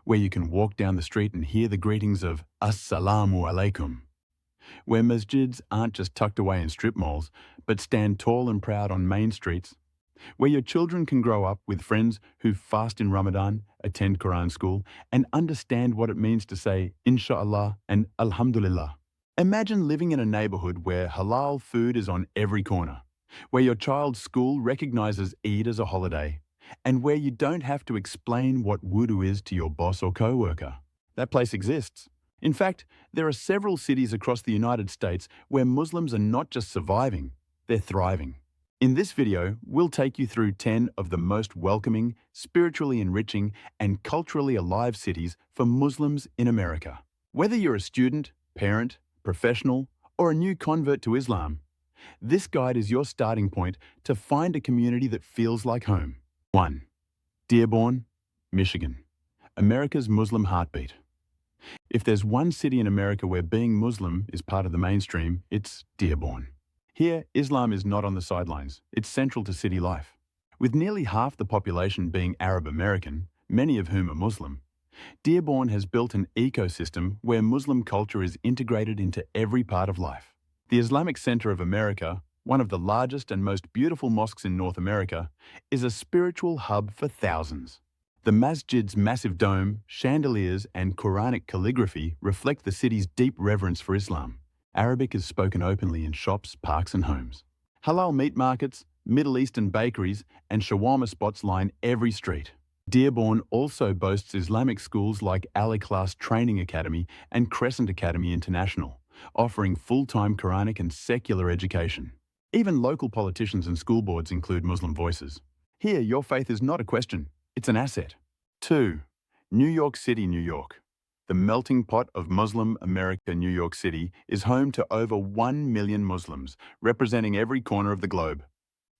where you can walk down the street and hear the greetings of Assalamu alaikum, where masjids aren't just tucked away in strip malls, but stand tall and proud on main streets, where your children can grow up with friends who fast in Ramadan, attend Quran school, and understand what it means to say Inshallah and Alhamdulillah. Imagine living in a neighborhood where halal food is on every corner, where your child's school recognizes Eid as a holiday, and where you don't have to explain what wudu is to your boss or co-worker. That place exists. In fact, there are several cities across the United States where Muslims are not just surviving, they're thriving. In this video, we'll take you through 10 of the most welcoming, spiritually enriching, and culturally alive cities for Muslims in America. Whether you're a student, parent, professional, or a new convert to Islam, this guide is your starting point to find a community that feels like home. 1. Dearborn, Michigan, America's Muslim heartbeat. If there's one city in America where being Muslim is part of the mainstream, it's Dearborn. Here, Islam is not on the sidelines. It's central to city life. With nearly half the population being Arab American, many of whom are Muslim, Dearborn has built an ecosystem where Muslim culture is integrated into every part of life. The Islamic Center of America, one of the largest and most beautiful mosques in North America, is a spiritual hub for thousands. The masjid's massive dome, chandeliers, and Quranic calligraphy reflect the city's deep reverence for Islam. Arabic is spoken openly in shops, parks, and homes. Halal meat markets, Middle Eastern bakeries, and shawarma spots line every street. Dearborn also boasts Islamic schools like Al-Ikhlas Training Academy and Crescent Academy International, offering full-time Quranic and secular education. Even local politicians and school boards include Muslim voices. Here, your faith is not a question, it's an asset. 2. New York City, New York. The melting pot of Muslim America, New York City, is home to over 1 million Muslims, representing every corner of the globe.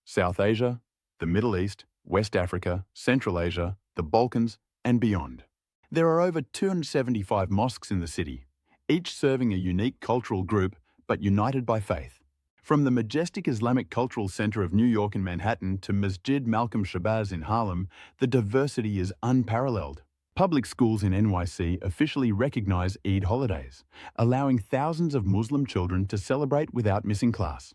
South Asia, the Middle East, West Africa, Central Asia, the Balkans, and beyond. There are over 275 mosques in the city, each serving a unique cultural group, but united by faith. From the majestic Islamic Cultural Center of New York in Manhattan to Masjid Malcolm Shabazz in Harlem, the diversity is unparalleled. Public schools in NYC officially recognize Eid holidays, allowing thousands of Muslim children to celebrate without missing class.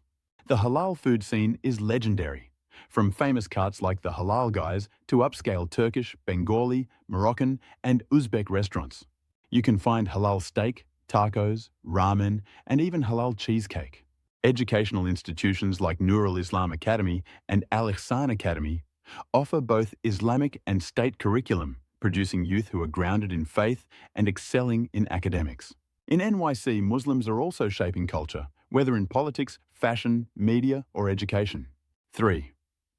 The halal food scene is legendary, from famous carts like the Halal Guys to upscale Turkish, Bengali, Moroccan, and Uzbek restaurants. You can find halal steak, tacos, ramen, and even halal cheesecake. Educational institutions like Nur al-Islam Academy and Al-Ihsan Academy offer both Islamic and state curriculum, producing youth who are grounded in faith and excelling in academics. In NYC, Muslims are also shaping culture, whether in politics, fashion, media, or education. 3.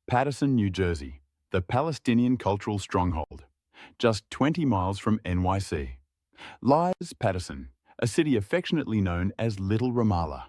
Paterson, New Jersey, the Palestinian cultural stronghold. Just 20 miles from NYC lies Paterson, a city affectionately known as Little Ramallah.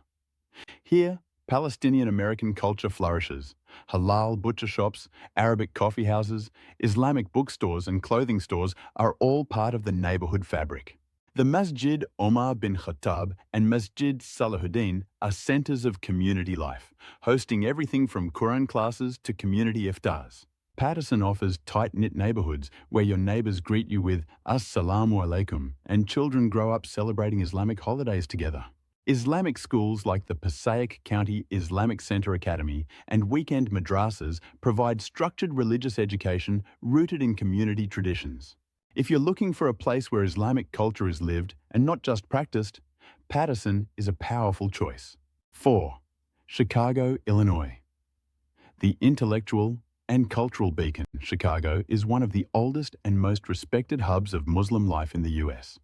Here, Palestinian-American culture flourishes. Halal butcher shops, Arabic coffee houses, Islamic bookstores and clothing stores are all part of the neighborhood fabric. The Masjid Omar bin Khattab and Masjid Salahuddin are centers of community life, hosting everything from Quran classes to community iftars. Paterson offers tight-knit neighborhoods where your neighbors greet you with Assalamu alaikum and children grow up celebrating Islamic holidays together. Islamic schools like the Passaic County Islamic Center Academy and weekend madrasas provide structured religious education rooted in community traditions. If you're looking for a place where Islamic culture is lived and not just practiced, Paterson is a powerful choice. 4. Chicago, Illinois. The intellectual and cultural beacon, Chicago, is one of the oldest and most respected hubs of Muslim life in the U.S.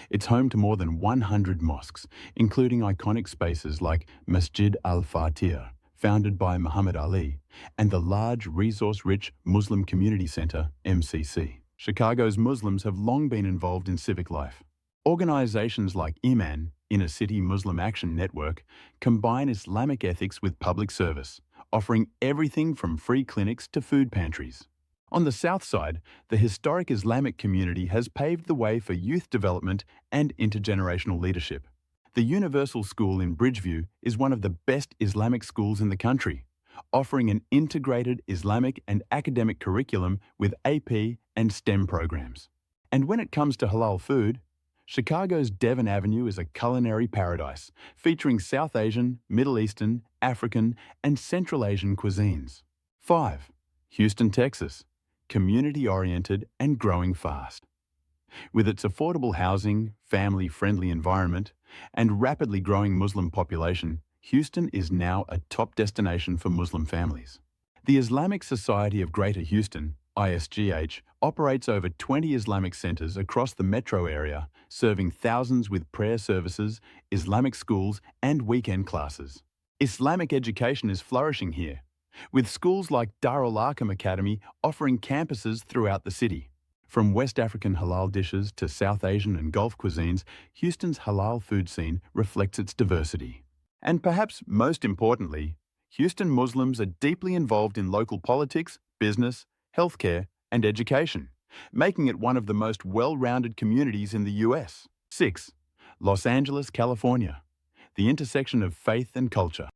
It's home to more than 100 mosques, including iconic spaces like Masjid al-Fatih, founded by Muhammad Ali, and the large, resource-rich Muslim Community Center, MCC. Chicago's Muslims have long been involved in civic life. Organizations like Iman, Inner City Muslim Action Network, combine Islamic ethics with public service, offering everything from free clinics to food pantries. On the south side, the historic Islamic community has paved the way for youth development and intergenerational leadership. The Universal School in Bridgeview is one of the best Islamic schools in the country, offering an integrated Islamic and academic curriculum with AP and STEM programs. And when it comes to halal food, Chicago's Devon Avenue is a culinary paradise featuring South Asian, Middle Eastern, African, and Central Asian cuisines. 5. Houston, Texas, community-oriented and growing fast. With its affordable housing, family-friendly environment, and rapidly growing Muslim population, Houston is now a top destination for Muslim families. The Islamic Society of Greater Houston, ISGH, operates over 20 Islamic centers across the metro area, serving thousands with prayer services, Islamic schools, and weekend classes. Islamic education is flourishing here, with schools like Darul Arqam Academy offering campuses throughout the city. From West African halal dishes to South Asian and Gulf cuisines, Houston's halal food scene reflects its diversity. And perhaps most importantly, Houston Muslims are deeply involved in local politics, business, healthcare, and education, making it one of the most well-rounded communities in the U.S. 6. Los Angeles, California, the intersection of faith and culture.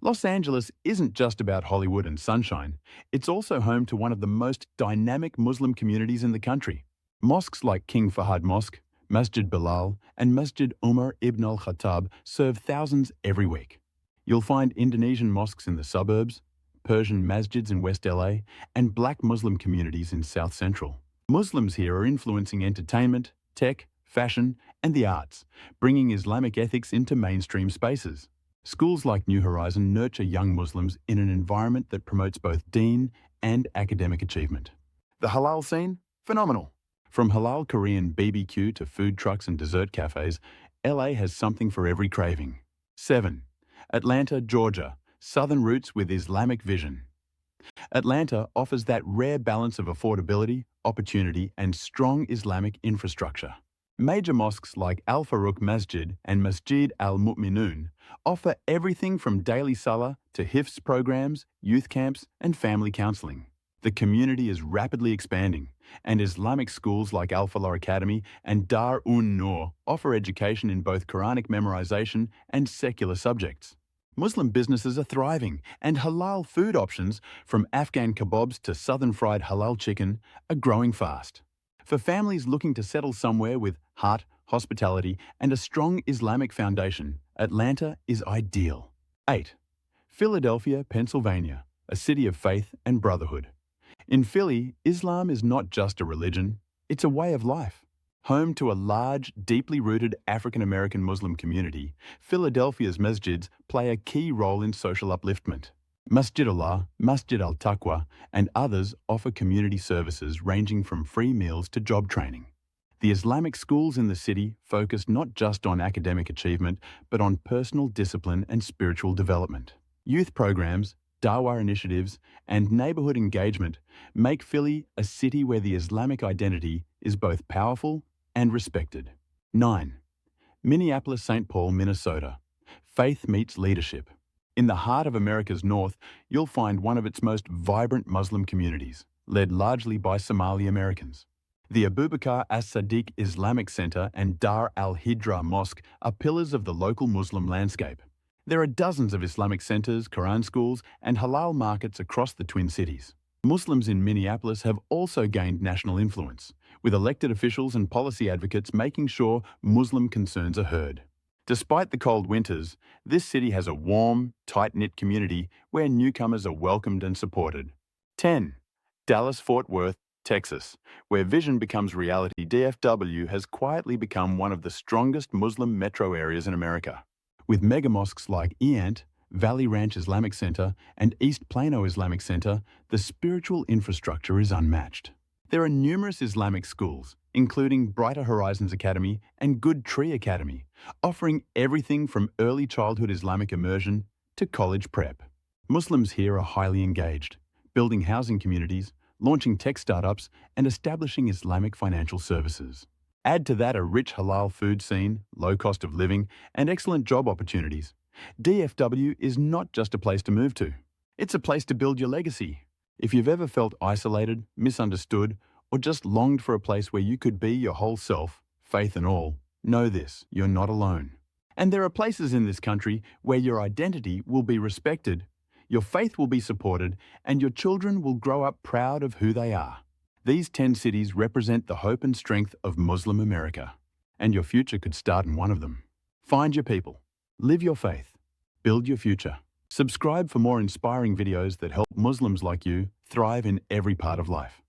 Los Angeles isn't just about Hollywood and sunshine, it's also home to one of the most dynamic Muslim communities in the country. Mosques like King Fahd Mosque, Masjid Bilal, and Masjid Umar ibn al-Khattab serve thousands every week. You'll find Indonesian mosques in the suburbs, Persian masjids in West LA, and black Muslim communities in South Central. Muslims here are influencing entertainment, tech, fashion, and the arts, bringing Islamic ethics into mainstream spaces. Schools like New Horizon nurture young Muslims in an environment that promotes both deen and academic achievement. The halal scene? Phenomenal. From halal Korean BBQ to food trucks and dessert cafes, LA has something for every craving. 7. Atlanta, Georgia, Southern roots with Islamic vision. Atlanta offers that rare balance of affordability, opportunity, and strong Islamic infrastructure. Major mosques like Al Farouk Masjid and Masjid al-Mu'minun offer everything from daily salah to Hifz programs, youth camps, and family counseling. The community is rapidly expanding, and Islamic schools like Al-Falah Academy and Dar-un-Nur offer education in both Quranic memorization and secular subjects. Muslim businesses are thriving, and halal food options, from Afghan kebabs to southern fried halal chicken, are growing fast. For families looking to settle somewhere with heart, hospitality, and a strong Islamic foundation, Atlanta is ideal. 8. Philadelphia, Pennsylvania, a city of faith and brotherhood. In Philly, Islam is not just a religion, it's a way of life. Home to a large, deeply rooted African-American Muslim community, Philadelphia's masjids play a key role in social upliftment. Masjid Allah, Masjid al-Taqwa, and others offer community services ranging from free meals to job training. The Islamic schools in the city focus not just on academic achievement, but on personal discipline and spiritual development. Youth programs, Dawah initiatives, and neighborhood engagement make Philly a city where the Islamic identity is both powerful and respected. 9. Minneapolis, St. Paul, Minnesota. Faith meets leadership. In the heart of America's North, you'll find one of its most vibrant Muslim communities, led largely by Somali Americans. The Abubakar as-Sadiq Islamic Center and Dar al-Hijra Mosque are pillars of the local Muslim landscape. There are dozens of Islamic centers, Quran schools, and halal markets across the Twin Cities. Muslims in Minneapolis have also gained national influence, with elected officials and policy advocates making sure Muslim concerns are heard. Despite the cold winters, this city has a warm, tight-knit community where newcomers are welcomed and supported. 10. Dallas-Fort Worth, Texas, where vision becomes reality. DFW has quietly become one of the strongest Muslim metro areas in America. With mega mosques like EANT, Valley Ranch Islamic Center, and East Plano Islamic Center, the spiritual infrastructure is unmatched. There are numerous Islamic schools, including Brighter Horizons Academy and Good Tree Academy, offering everything from early childhood Islamic immersion to college prep. Muslims here are highly engaged, building housing communities, launching tech startups, and establishing Islamic financial services. Add to that a rich halal food scene, low cost of living, and excellent job opportunities. DFW is not just a place to move to. It's a place to build your legacy. If you've ever felt isolated, misunderstood, or just longed for a place where you could be your whole self, faith and all, know this, you're not alone. And there are places in this country where your identity will be respected, your faith will be supported, and your children will grow up proud of who they are. These 10 cities represent the hope and strength of Muslim America, and your future could start in one of them. Find your people, live your faith, build your future. Subscribe for more inspiring videos that help Muslims like you thrive in every part of life.